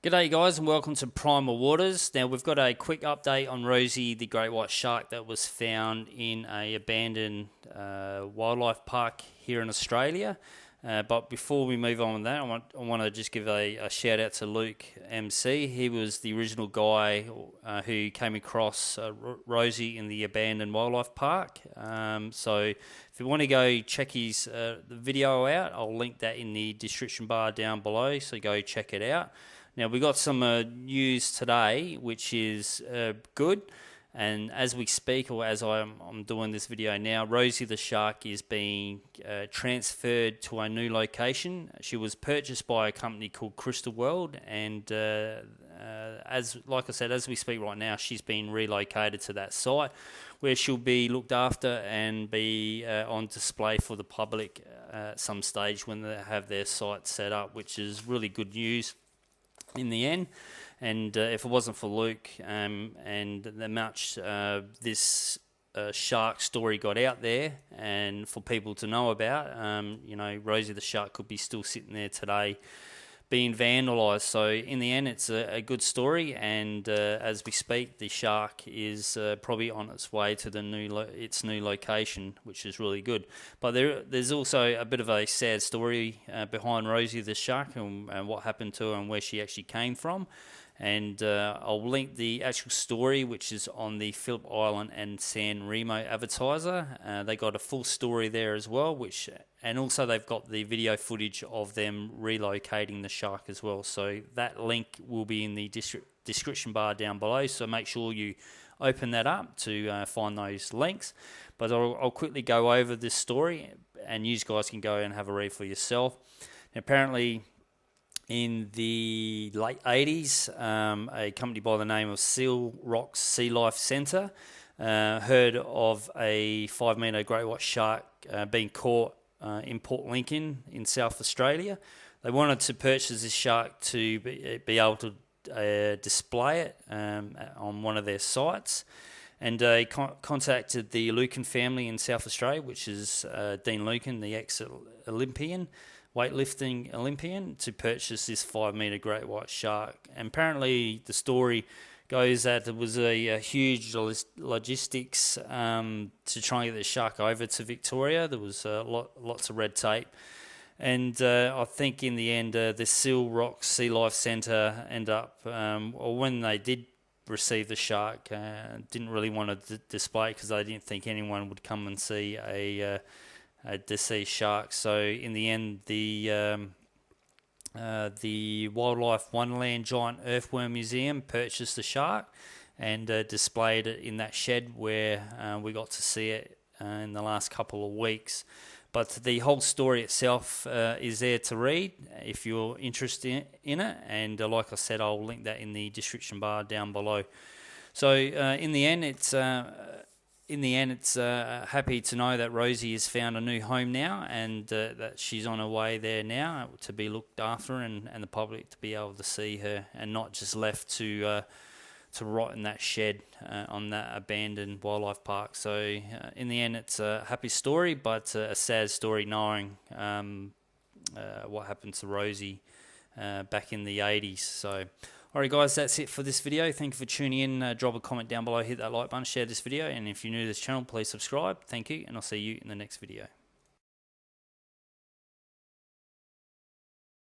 G'day guys and welcome to Primal Waters. Now we've got a quick update on Rosie, the great white shark that was found in a abandoned wildlife park here in Australia. But before we move on with that, I want to just give a shout out to Luke MC. He was the original guy who came across Rosie in the abandoned wildlife park. So if you want to go check his the video out, I'll link that in the description bar down below, so go check it out. Now, we got some news today, which is good. And as we speak, or as I'm doing this video now, Rosie the shark is being transferred to a new location. She was purchased by a company called Crystal World, and like I said, as we speak right now, she's been relocated to that site where she'll be looked after and be on display for the public at some stage when they have their site set up, which is really good news in the end. And if it wasn't for Luke and the much this shark story got out there and for people to know about, Rosie the shark could be still sitting there today being vandalised. So in the end, it's a good story, and as we speak, the shark is probably on its way to its new location, which is really good. But there's also a bit of a sad story behind Rosie the shark and what happened to her and where she actually came from. And I'll link the actual story, which is on the Phillip Island and San Remo advertiser. They got a full story there as well, and also they've got the video footage of them relocating the shark as well. So that link will be in the description bar down below. So make sure you open that up to find those links. But I'll quickly go over this story, and you guys can go and have a read for yourself. Apparently, in the late 80s, a company by the name of Seal Rocks Sea Life Centre heard of a 5-metre great white shark being caught in Port Lincoln in South Australia. They wanted to purchase this shark to be able to display it on one of their sites. And they contacted the Lucan family in South Australia, which is Dean Lucan, the ex-Olympian, weightlifting Olympian, to purchase this 5-metre great white shark. And apparently the story goes that it was a huge logistics to try and get the shark over to Victoria. There was lots of red tape. And I think in the end, the Seal Rocks Sea Life Centre ended up, or when they did receive the shark, didn't really want to display it because they didn't think anyone would come and see a deceased shark. So in the end, the Wildlife Wonderland Giant Earthworm Museum purchased the shark and displayed it in that shed where we got to see it in the last couple of weeks. But the whole story itself is there to read if you're interested in it, and like I said, I'll link that in the description bar down below. So in the end, it's happy to know that Rosie has found a new home now, and that she's on her way there now to be looked after, and the public to be able to see her and not just left to rot in that shed on that abandoned wildlife park. So in the end, it's a happy story, but a sad story knowing what happened to Rosie back in the 80s. So alright guys, that's it for this video. Thank you for tuning in. Drop a comment down below, hit that like button, share this video, and if you're new to this channel, please subscribe. Thank you, and I'll see you in the next video.